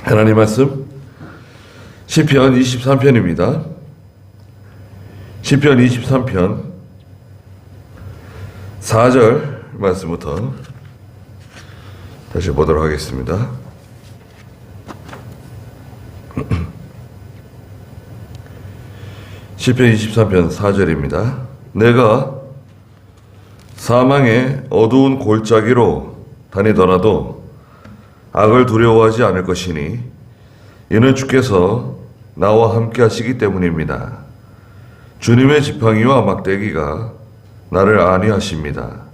하나님 말씀 시편 23편입니다. 시편 23편 4절 말씀부터 다시 보도록 하겠습니다. 시편 23편 4절입니다. 내가 사망의 어두운 골짜기로 다니더라도 악을 두려워하지 않을 것이니 이는 주께서 나와 함께 하시기 때문입니다. 주님의 지팡이와 막대기가 나를 안위하십니다.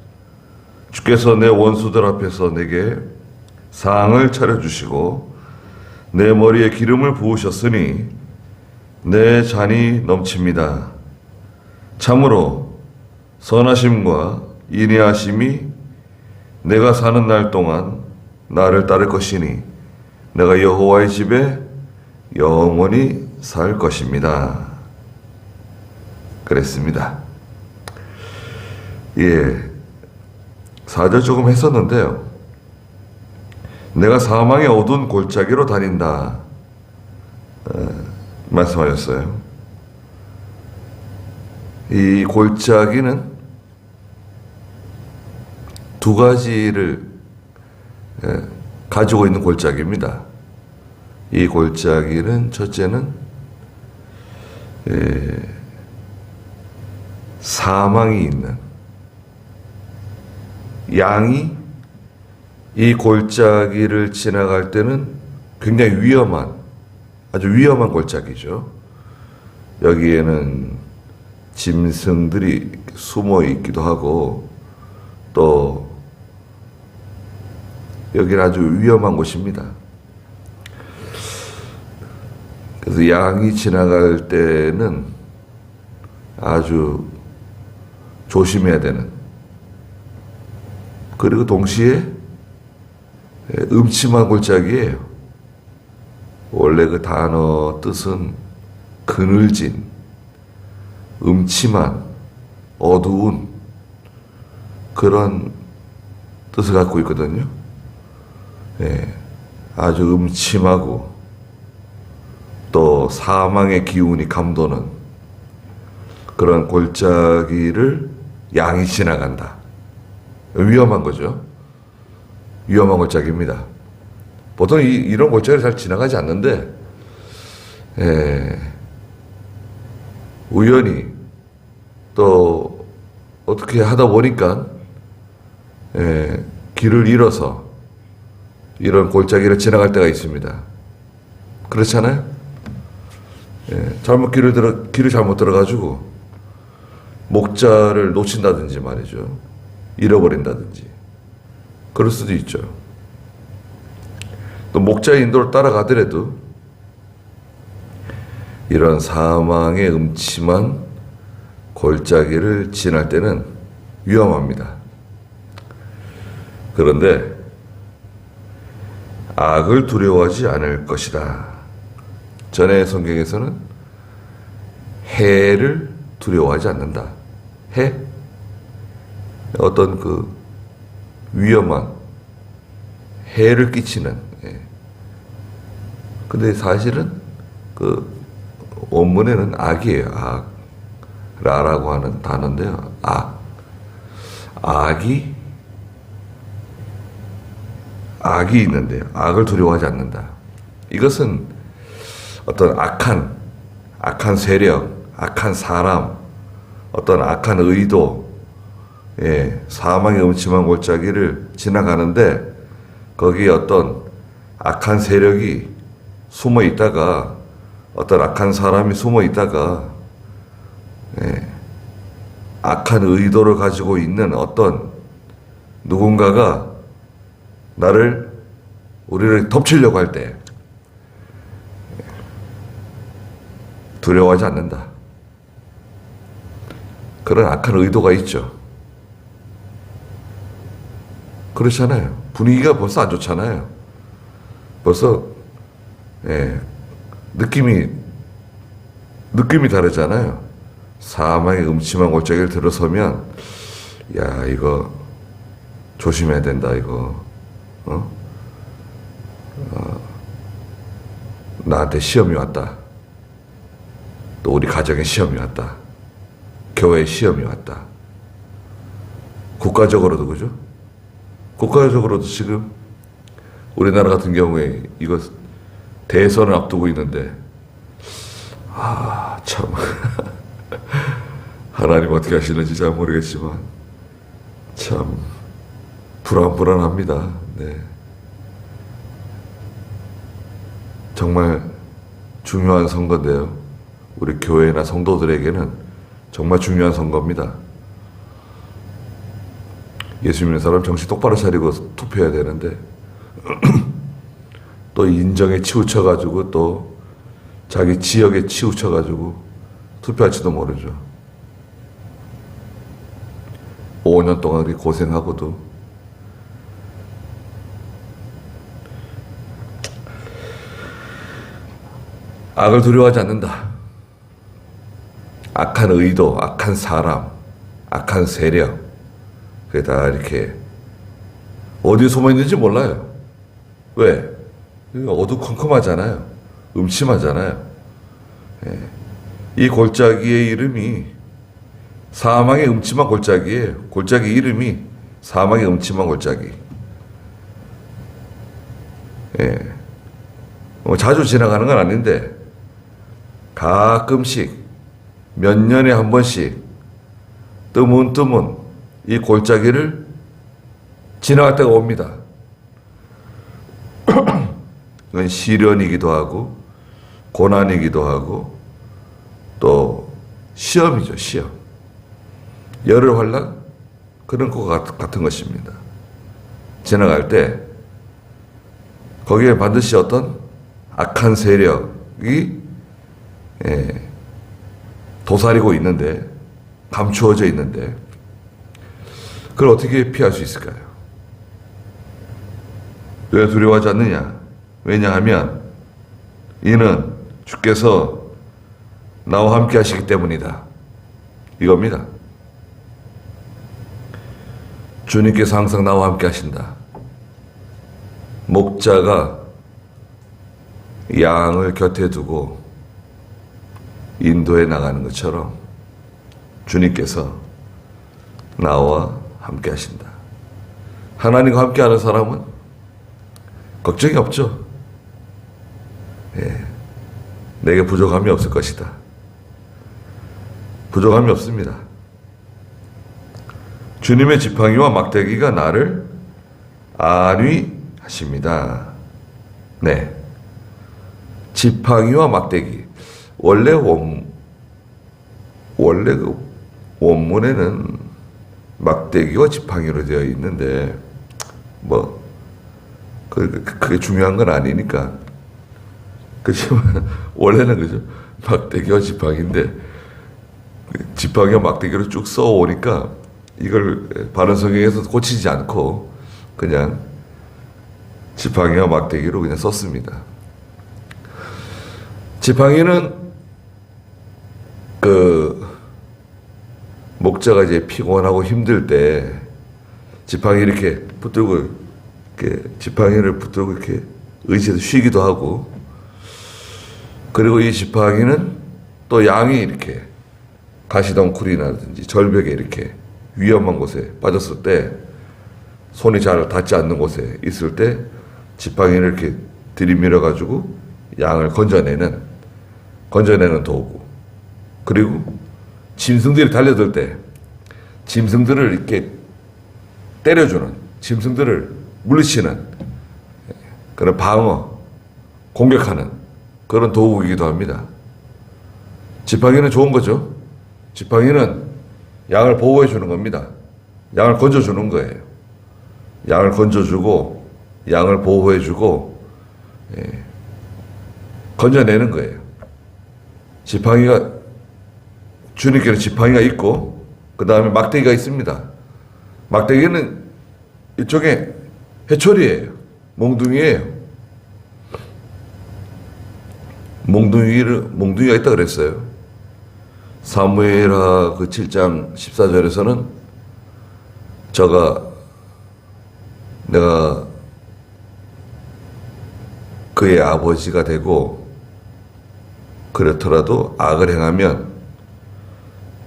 주께서 내 원수들 앞에서 내게 상을 차려주시고 내 머리에 기름을 부으셨으니 내 잔이 넘칩니다. 참으로 선하심과 인내하심이 내가 사는 날 동안 나를 따를 것이니 내가 여호와의 집에 영원히 살 것입니다. 그랬습니다. 예, 4절 조금 했었는데요. 내가 사망의 어두운 골짜기로 다닌다 말씀하셨어요. 이 골짜기는 두 가지를 가지고 있는 골짜기입니다. 이 골짜기는 첫째는 사망이 있는, 양이 이 골짜기를 지나갈 때는 굉장히 위험한, 아주 위험한 골짜기죠. 여기에는 짐승들이 숨어 있기도 하고 또 여기는 아주 위험한 곳입니다. 그래서 양이 지나갈 때는 아주 조심해야 되는, 그리고 동시에 음침한 골짜기예요. 원래 그 단어 뜻은 그늘진, 음침한, 어두운 그런 뜻을 갖고 있거든요. 예, 아주 음침하고 또 사망의 기운이 감도는 그런 골짜기를 양이 지나간다. 위험한 거죠. 위험한 골짜기입니다. 보통 이런 골짜기를 잘 지나가지 않는데, 우연히 또 어떻게 하다 보니까 길을 잃어서 이런 골짜기를 지나갈 때가 있습니다. 그렇잖아요? 길을 잘못 들어가지고 목자를 놓친다든지 말이죠. 잃어버린다든지. 그럴 수도 있죠. 또 목자의 인도를 따라가더라도 이런 사망의 음침한 골짜기를 지날 때는 위험합니다. 그런데 악을 두려워하지 않을 것이다. 전에 성경에서는 해를 두려워하지 않는다. 해? 어떤 그 위험한 해를 끼치는. 근데 사실은 그 원문에는 악이에요. 악. 라라고 하는 단어인데요. 악. 악이 있는데요. 악을 두려워하지 않는다. 이것은 어떤 악한 세력, 악한 사람, 어떤 악한 의도, 사망의 음침한 골짜기를 지나가는데 거기에 어떤 악한 세력이 숨어 있다가, 어떤 악한 사람이 숨어 있다가, 악한 의도를 가지고 있는 어떤 누군가가 우리를 덮치려고 할 때 두려워하지 않는다. 그런 악한 의도가 있죠. 그렇잖아요. 분위기가 벌써 안 좋잖아요. 벌써 느낌이 다르잖아요. 사망의 음침한 골짜기를 들어서면 야, 이거 조심해야 된다, 이거. 나한테 시험이 왔다. 또 우리 가정에 시험이 왔다. 교회에 시험이 왔다. 국가적으로도 그죠? 국가적으로도 지금 우리나라 같은 경우에 이거 대선을 앞두고 있는데 참 하나님 어떻게 하시는지 잘 모르겠지만 참 불안합니다. 네. 정말 중요한 선거인데요. 우리 교회나 성도들에게는 정말 중요한 선거입니다. 예수 믿는 사람 정신 똑바로 차리고 투표해야 되는데 또 인정에 치우쳐가지고 또 자기 지역에 치우쳐가지고 투표할지도 모르죠. 5년 동안 그렇게 고생하고도 악을 두려워하지 않는다. 악한 의도, 악한 사람, 악한 세력, 그게 다 이렇게 어디에 숨어 있는지 몰라요. 왜? 어두컴컴하잖아요. 음침하잖아요. 예. 이 골짜기의 이름이 사망의 음침한 골짜기예요. 골짜기 이름이 사망의 음침한 골짜기. 예. 자주 지나가는 건 아닌데 가끔씩 몇 년에 한 번씩 뜨문뜨문 이 골짜기를 지나갈 때가 옵니다. 이건 시련이기도 하고 고난이기도 하고 또 시험이죠. 시험. 열을 활락 그런 것 같은 것입니다. 지나갈 때 거기에 반드시 어떤 악한 세력이 도사리고 있는데 감추어져 있는데 그걸 어떻게 피할 수 있을까요? 왜 두려워하지 않느냐? 왜냐하면 이는 주께서 나와 함께 하시기 때문이다. 이겁니다. 주님께서 항상 나와 함께 하신다. 목자가 양을 곁에 두고 인도해 나가는 것처럼 주님께서 나와 함께 하신다. 하나님과 함께 하는 사람은 걱정이 없죠. 예. 내게 부족함이 없을 것이다. 부족함이 없습니다. 주님의 지팡이와 막대기가 나를 안위하십니다. 네. 지팡이와 막대기. 원래 그 원문에는 막대기와 지팡이로 되어 있는데 그게 중요한 건 아니니까. 그렇지만 원래는 그죠. 막대기와 지팡이인데 지팡이와 막대기로 쭉 써오니까 이걸 바른 성경에서 고치지 않고 그냥 지팡이와 막대기로 그냥 썼습니다. 지팡이는 목자가 이제 피곤하고 힘들 때 지팡이 이렇게 붙들고 지팡이를 붙들고 이렇게 의지해서 쉬기도 하고, 그리고 이 지팡이는 또 양이 이렇게 가시덩굴이라든지 절벽에 이렇게 위험한 곳에 빠졌을 때 손이 잘 닿지 않는 곳에 있을 때 지팡이를 이렇게 들이밀어 가지고 양을 건져내는 도구, 그리고 짐승들이 달려들 때 짐승들을 이렇게 때려주는, 짐승들을 물리치는 그런 방어, 공격하는 그런 도구이기도 합니다. 지팡이는 좋은 거죠. 지팡이는 양을 보호해 주는 겁니다. 양을 건져주는 거예요. 양을 건져주고 양을 보호해 주고 건져내는 거예요. 주님께는 지팡이가 있고 그 다음에 막대기가 있습니다. 막대기는 이쪽에 해초리예요. 몽둥이에요. 몽둥이가 있다 그랬어요. 사무엘하 그 7장 14절에서는 내가 그의 아버지가 되고 그렇더라도 악을 행하면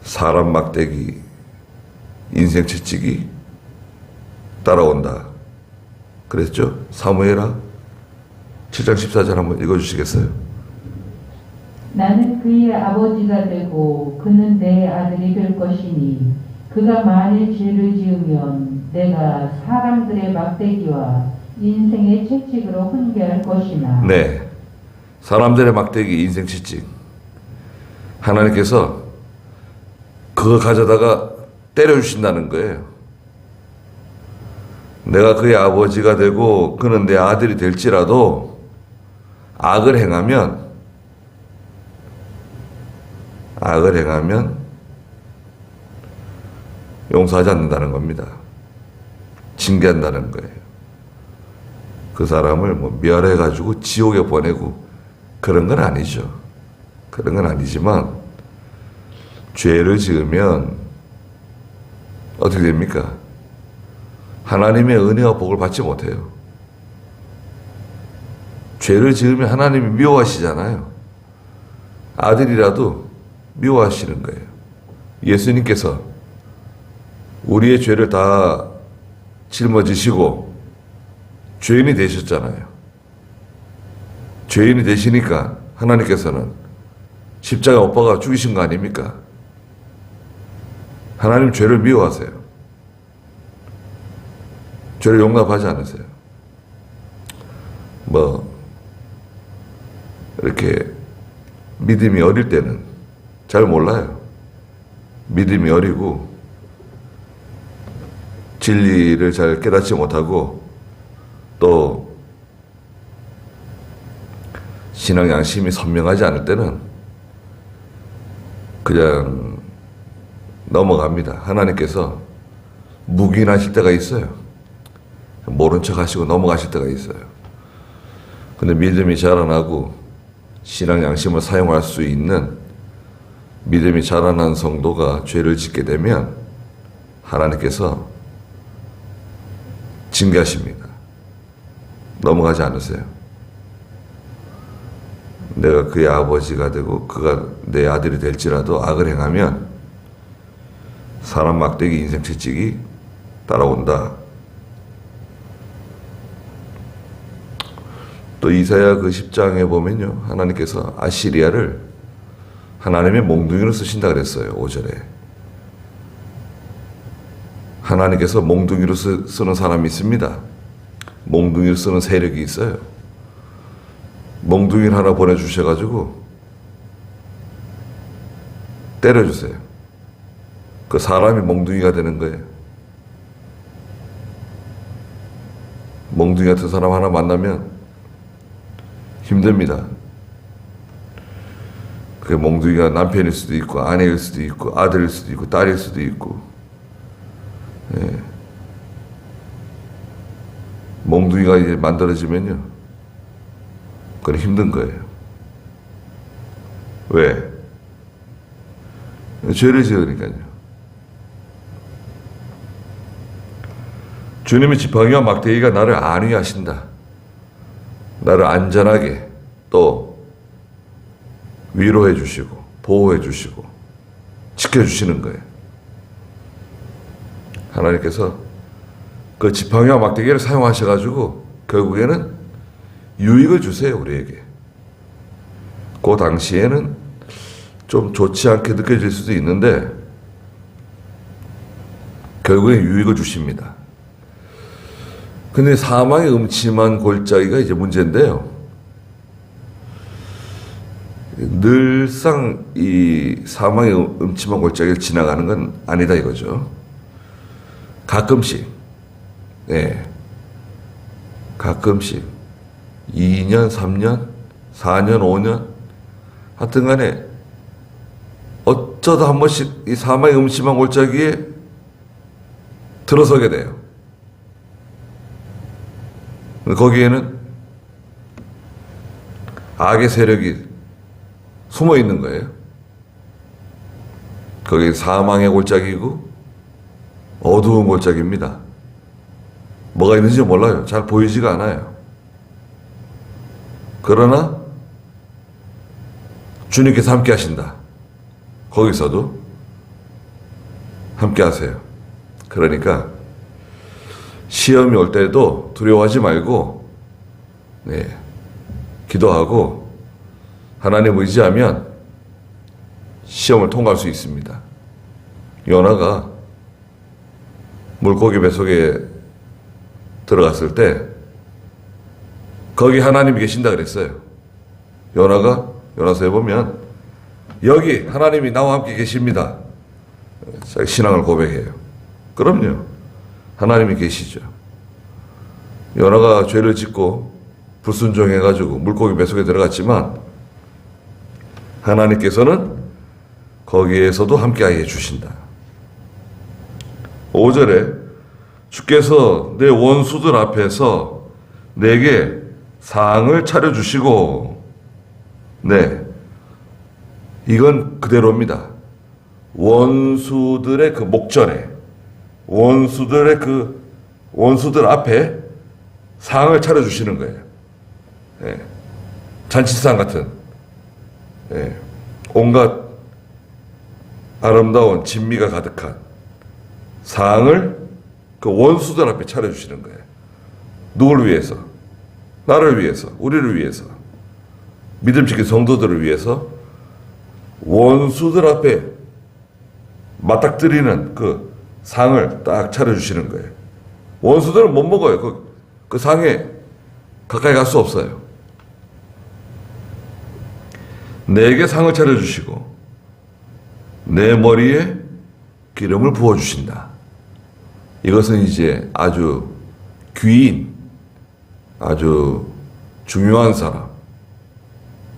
사람 막대기, 인생 채찍이 따라온다. 그랬죠? 사무엘하 7장 14절 한번 읽어주시겠어요? 나는 그의 아버지가 되고 그는 내 아들이 될 것이니 그가 만일 죄를 지으면 내가 사람들의 막대기와 인생의 채찍으로 훈계할 것이나. 네. 사람들의 막대기, 인생 채찍. 하나님께서 그거 가져다가 때려주신다는 거예요. 내가 그의 아버지가 되고 그는 내 아들이 될지라도 악을 행하면 용서하지 않는다는 겁니다. 징계한다는 거예요. 그 사람을 멸해가지고 지옥에 보내고 그런 건 아니죠. 그런 건 아니지만 죄를 지으면 어떻게 됩니까? 하나님의 은혜와 복을 받지 못해요. 죄를 지으면 하나님이 미워하시잖아요. 아들이라도 미워하시는 거예요. 예수님께서 우리의 죄를 다 짊어지시고 죄인이 되셨잖아요. 죄인이 되시니까 하나님께서는 십자가 못 박아 죽이신 거 아닙니까? 하나님 죄를 미워하세요. 죄를 용납하지 않으세요. 이렇게 믿음이 어릴 때는 잘 몰라요. 믿음이 어리고 진리를 잘 깨닫지 못하고 또 신앙 양심이 선명하지 않을 때는 그냥 넘어갑니다. 하나님께서 묵인하실 때가 있어요. 모른 척 하시고 넘어가실 때가 있어요. 근데 믿음이 자라나고 신앙 양심을 사용할 수 있는 믿음이 자라난 성도가 죄를 짓게 되면 하나님께서 징계하십니다. 넘어가지 않으세요. 내가 그의 아버지가 되고 그가 내 아들이 될지라도 악을 행하면 사람 막대기 인생 채찍이 따라온다. 또 이사야 그 10장에 보면요, 하나님께서 아시리아를 하나님의 몽둥이로 쓰신다 그랬어요. 5절에 하나님께서 몽둥이로 쓰는 사람이 있습니다. 몽둥이로 쓰는 세력이 있어요. 몽둥이를 하나 보내주셔가지고 때려주세요. 그 사람이 몽둥이가 되는 거예요. 몽둥이 같은 사람 하나 만나면 힘듭니다. 그 몽둥이가 남편일 수도 있고 아내일 수도 있고 아들일 수도 있고 딸일 수도 있고, 예. 몽둥이가 이제 만들어지면요, 그건 힘든 거예요. 왜? 죄를 지으니까요. 주님의 지팡이와 막대기가 나를 안위하신다. 나를 안전하게 또 위로해 주시고 보호해 주시고 지켜주시는 거예요. 하나님께서 그 지팡이와 막대기를 사용하셔가지고 결국에는 유익을 주세요, 우리에게. 그 당시에는 좀 좋지 않게 느껴질 수도 있는데 결국엔 유익을 주십니다. 근데 사망의 음침한 골짜기가 이제 문제인데요. 늘상 이 사망의 음침한 골짜기를 지나가는 건 아니다 이거죠. 가끔씩, 네, 가끔씩 2년, 3년, 4년, 5년 하여튼 간에 어쩌다 한 번씩 이 사망의 음침한 골짜기에 들어서게 돼요. 거기에는 악의 세력이 숨어 있는 거예요. 거기 사망의 골짜기고 어두운 골짜기입니다. 뭐가 있는지 몰라요. 잘 보이지가 않아요. 그러나 주님께서 함께 하신다. 거기서도 함께 하세요. 그러니까 시험이 올 때도 두려워하지 말고 기도하고 하나님 의지하면 시험을 통과할 수 있습니다. 요나가 물고기 뱃속에 들어갔을 때 거기 하나님이 계신다 그랬어요. 요나가 요나서에 보면 여기 하나님이 나와 함께 계십니다. 자기 신앙을 고백해요. 그럼요. 하나님이 계시죠. 요나가 죄를 짓고 불순종해가지고 물고기 뱃속에 들어갔지만 하나님께서는 거기에서도 함께하게 해주신다. 5절에 주께서 내 원수들 앞에서 내게 상을 차려주시고 이건 그대로입니다. 원수들의 그 목전에 원수들 앞에 상을 차려주시는 거예요. 잔치상 같은 온갖 아름다운 진미가 가득한 상을 그 원수들 앞에 차려주시는 거예요. 누구를 위해서? 나를 위해서, 우리를 위해서, 믿음직인 성도들을 위해서 원수들 앞에 맞닥뜨리는 그 상을 딱 차려주시는 거예요. 원수들은 못 먹어요. 그 상에 가까이 갈 수 없어요. 내게 상을 차려주시고 내 머리에 기름을 부어주신다. 이것은 이제 아주 귀인, 아주 중요한 사람,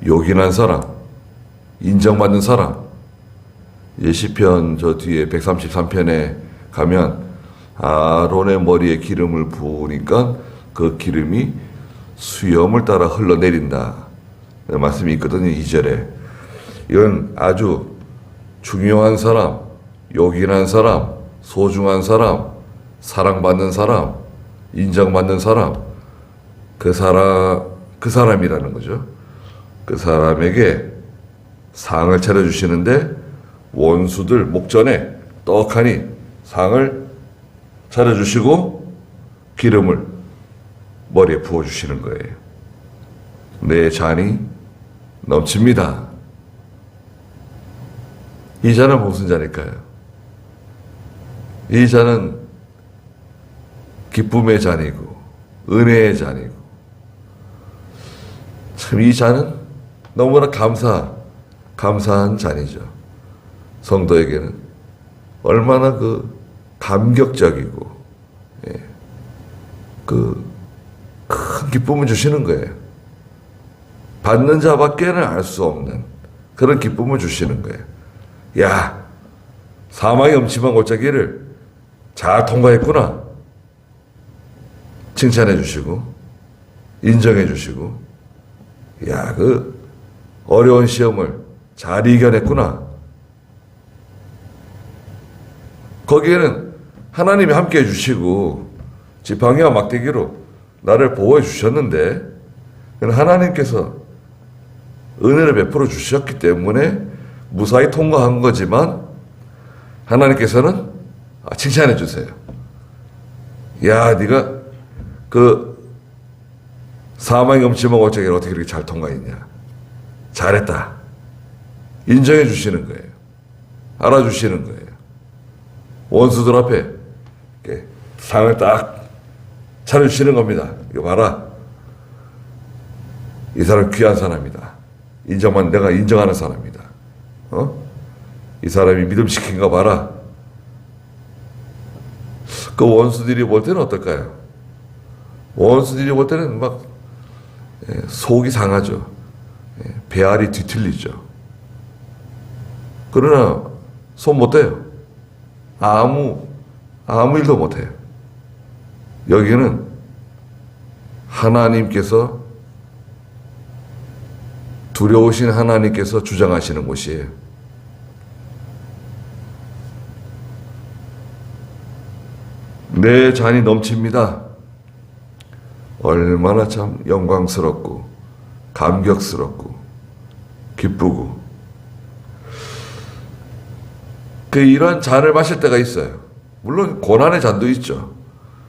요긴한 사람, 인정받는 사람. 시편 저 뒤에 133편에 가면 아론의 머리에 기름을 부으니까 그 기름이 수염을 따라 흘러내린다. 말씀이 있거든요. 2절에. 이건 아주 중요한 사람, 요긴한 사람, 소중한 사람, 사랑받는 사람, 인정받는 사람, 그 사람이라는 거죠. 그 사람에게 상을 차려주시는데 원수들 목전에 떡하니 상을 차려주시고 기름을 머리에 부어주시는 거예요. 내 잔이 넘칩니다. 이 잔은 무슨 잔일까요? 이 잔은 기쁨의 잔이고 은혜의 잔이고 참 이 잔은 너무나 감사한 잔이죠. 성도에게는 얼마나 그 감격적이고 그 큰 기쁨을 주시는 거예요. 받는 자밖에는 알 수 없는 그런 기쁨을 주시는 거예요. 야, 사망의 음침한 골짜기를 잘 통과했구나. 칭찬해 주시고 인정해 주시고, 야, 그 어려운 시험을 잘 이겨냈구나. 거기에는 하나님이 함께 해주시고 지팡이와 막대기로 나를 보호해 주셨는데 하나님께서 은혜를 베풀어 주셨기 때문에 무사히 통과한 거지만 하나님께서는 칭찬해 주세요. 야, 네가 그 사망의 음침한 골짜기를 어떻게 이렇게 잘 통과했냐. 잘했다. 인정해 주시는 거예요. 알아주시는 거예요. 원수들 앞에 이렇게 상을 딱 차려주시는 겁니다. 이거 봐라. 이 사람 귀한 사람이다. 내가 인정하는 사람이다. 이 사람이 믿음시킨 거 봐라. 그 원수들이 볼 때는 어떨까요? 원수들이 볼 때는 막 속이 상하죠. 배알이 뒤틀리죠. 그러나 손 못 대요. 아무 일도 못 해요. 여기는 하나님께서, 두려우신 하나님께서 주장하시는 곳이에요. 내 잔이 넘칩니다. 얼마나 참 영광스럽고 감격스럽고 기쁘고 이런 잔을 마실 때가 있어요. 물론 고난의 잔도 있죠.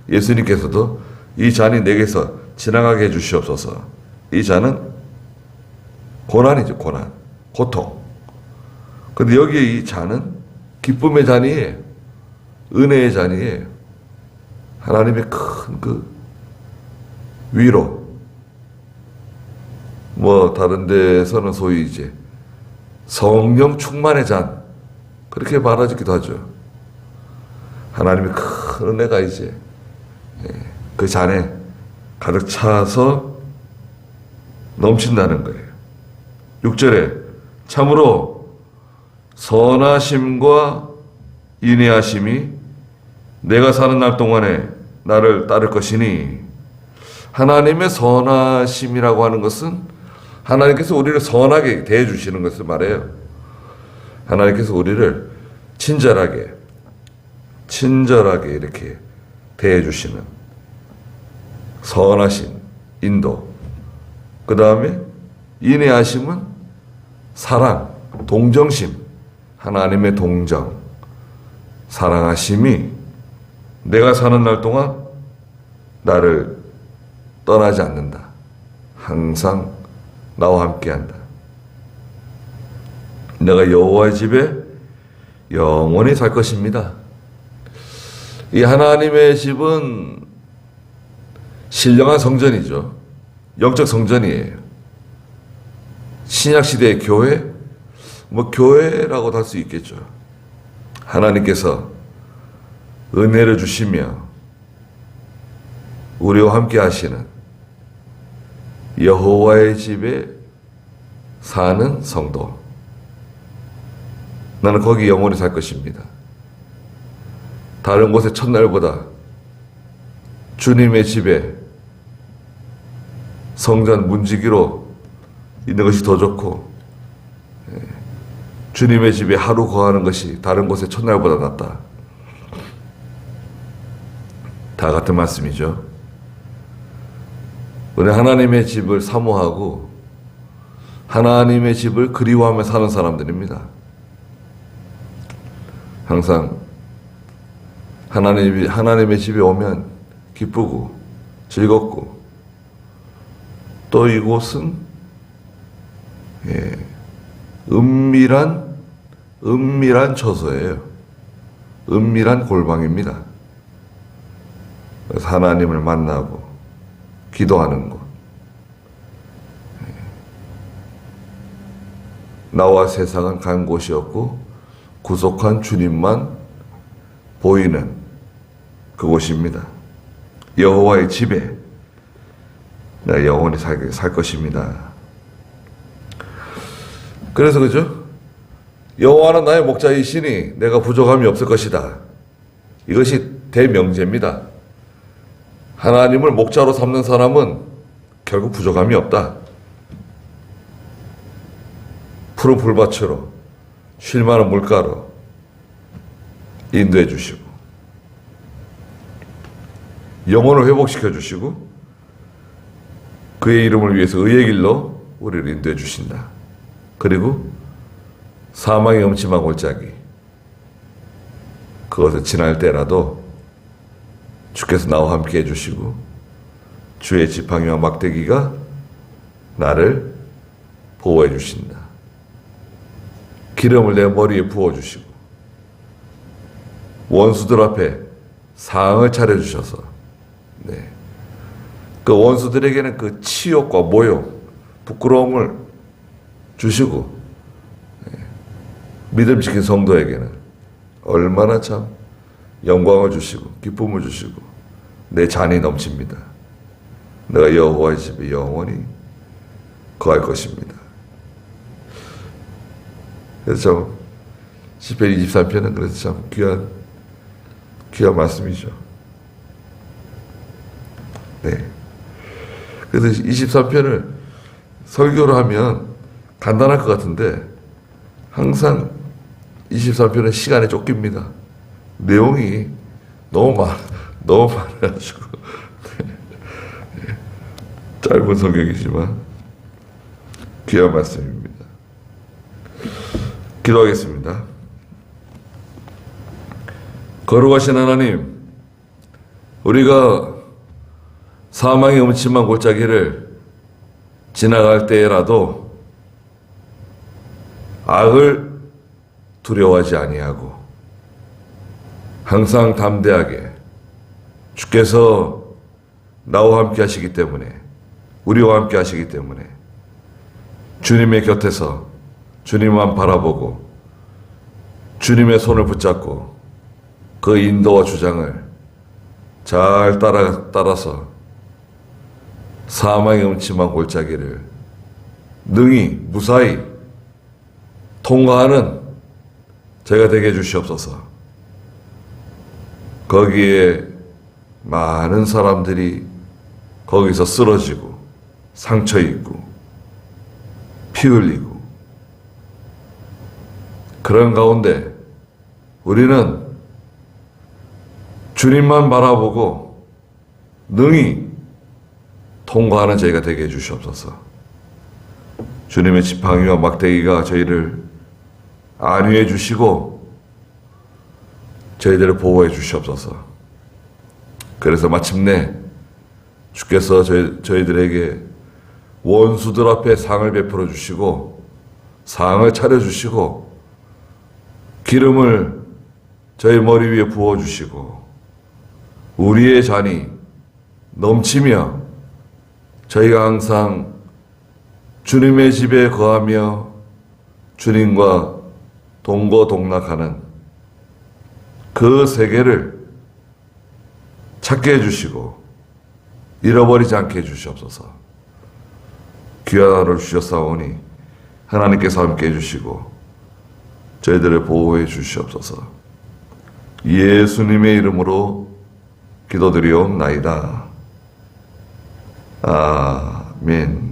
예수님께서도 이 잔이 내게서 지나가게 해주시옵소서. 이 잔은 고난이죠. 고난, 고통. 근데 여기에 이 잔은 기쁨의 잔이에요. 은혜의 잔이에요. 하나님의 큰 위로. 다른 데서는 소위 이제 성령 충만의 잔, 그렇게 말하기도 하죠. 하나님의 큰 은혜가 이제 그 잔에 가득 차서 넘친다는 거예요. 6절에 참으로 선하심과 인내하심이 내가 사는 날 동안에 나를 따를 것이니, 하나님의 선하심이라고 하는 것은 하나님께서 우리를 선하게 대해주시는 것을 말해요. 하나님께서 우리를 친절하게 이렇게 대해주시는 선하신 인도. 그 다음에 인내하심은 사랑, 동정심, 하나님의 동정, 사랑하심이 내가 사는 날 동안 나를 떠나지 않는다. 항상 나와 함께한다. 내가 여호와의 집에 영원히 살 것입니다. 이 하나님의 집은 신령한 성전이죠. 영적 성전이에요. 신약시대의 교회? 교회라고도 할 수 있겠죠. 하나님께서 은혜를 주시며 우리와 함께 하시는 여호와의 집에 사는 성도. 나는 거기 영원히 살 것입니다. 다른 곳의 첫날보다 주님의 집에 성전 문지기로 있는 것이 더 좋고, 주님의 집에 하루 거하는 것이 다른 곳의 첫날보다 낫다. 다 같은 말씀이죠. 우리 하나님의 집을 사모하고 하나님의 집을 그리워하며 사는 사람들입니다. 항상 하나님의 집에 오면 기쁘고 즐겁고, 또 이곳은 은밀한 처소예요. 은밀한 골방입니다. 그래서 하나님을 만나고 기도하는 곳. 나와 세상은 간 곳이 없고 구속한 주님만 보이는 그곳입니다. 여호와의 집에 내가 영원히 살 것입니다. 그래서 그죠? 여호와는 나의 목자이시니 내가 부족함이 없을 것이다. 이것이 대명제입니다. 하나님을 목자로 삼는 사람은 결국 부족함이 없다. 푸른 풀밭으로 쉴 만한 물가로 인도해 주시고, 영혼을 회복시켜 주시고, 그의 이름을 위해서 의의 길로 우리를 인도해 주신다. 그리고 사망의 엄침한 골짜기, 그것을 지날 때라도 주께서 나와 함께 해주시고 주의 지팡이와 막대기가 나를 보호해 주신다. 기름을 내 머리에 부어주시고 원수들 앞에 상을 차려주셔서, 그 원수들에게는 그 치욕과 모욕, 부끄러움을 주시고, 믿음 지킨 성도에게는 얼마나 참 영광을 주시고 기쁨을 주시고 내 잔이 넘칩니다. 내가 여호와의 집에 영원히 거할 것입니다. 그래서 참 시편 23편은 그래서 참 귀한 말씀이죠. 그래서 23편을 설교를 하면 간단할 것 같은데 항상 23편은 시간에 쫓깁니다. 내용이 너무 많아가지고 짧은 성경이지만 귀한 말씀입니다. 기도하겠습니다. 거룩하신 하나님, 우리가 사망의 음침한 골짜기를 지나갈 때라도 악을 두려워하지 아니하고 항상 담대하게 주께서 나와 함께 하시기 때문에, 우리와 함께 하시기 때문에 주님의 곁에서 주님만 바라보고 주님의 손을 붙잡고 그 인도와 주장을 잘 따라서 사망의 음침한 골짜기를 능히 무사히 통과하는 제가 되게 해주시옵소서. 거기에 많은 사람들이 거기서 쓰러지고 상처 입고 피 흘리고 그런 가운데 우리는 주님만 바라보고 능히 통과하는 저희가 되게 해주시옵소서. 주님의 지팡이와 막대기가 저희를 안위해 주시고 저희들을 보호해 주시옵소서. 그래서 마침내 주께서 저희들에게 원수들 앞에 상을 베풀어 주시고 상을 차려 주시고 기름을 저희 머리 위에 부어 주시고 우리의 잔이 넘치며 저희가 항상 주님의 집에 거하며 주님과 동거동락하는 그 세계를 찾게 해주시고 잃어버리지 않게 해주시옵소서. 귀한 하루를 주셨사오니 하나님께서 함께 해주시고 저희들을 보호해 주시옵소서. 예수님의 이름으로 기도드리옵나이다. 아멘.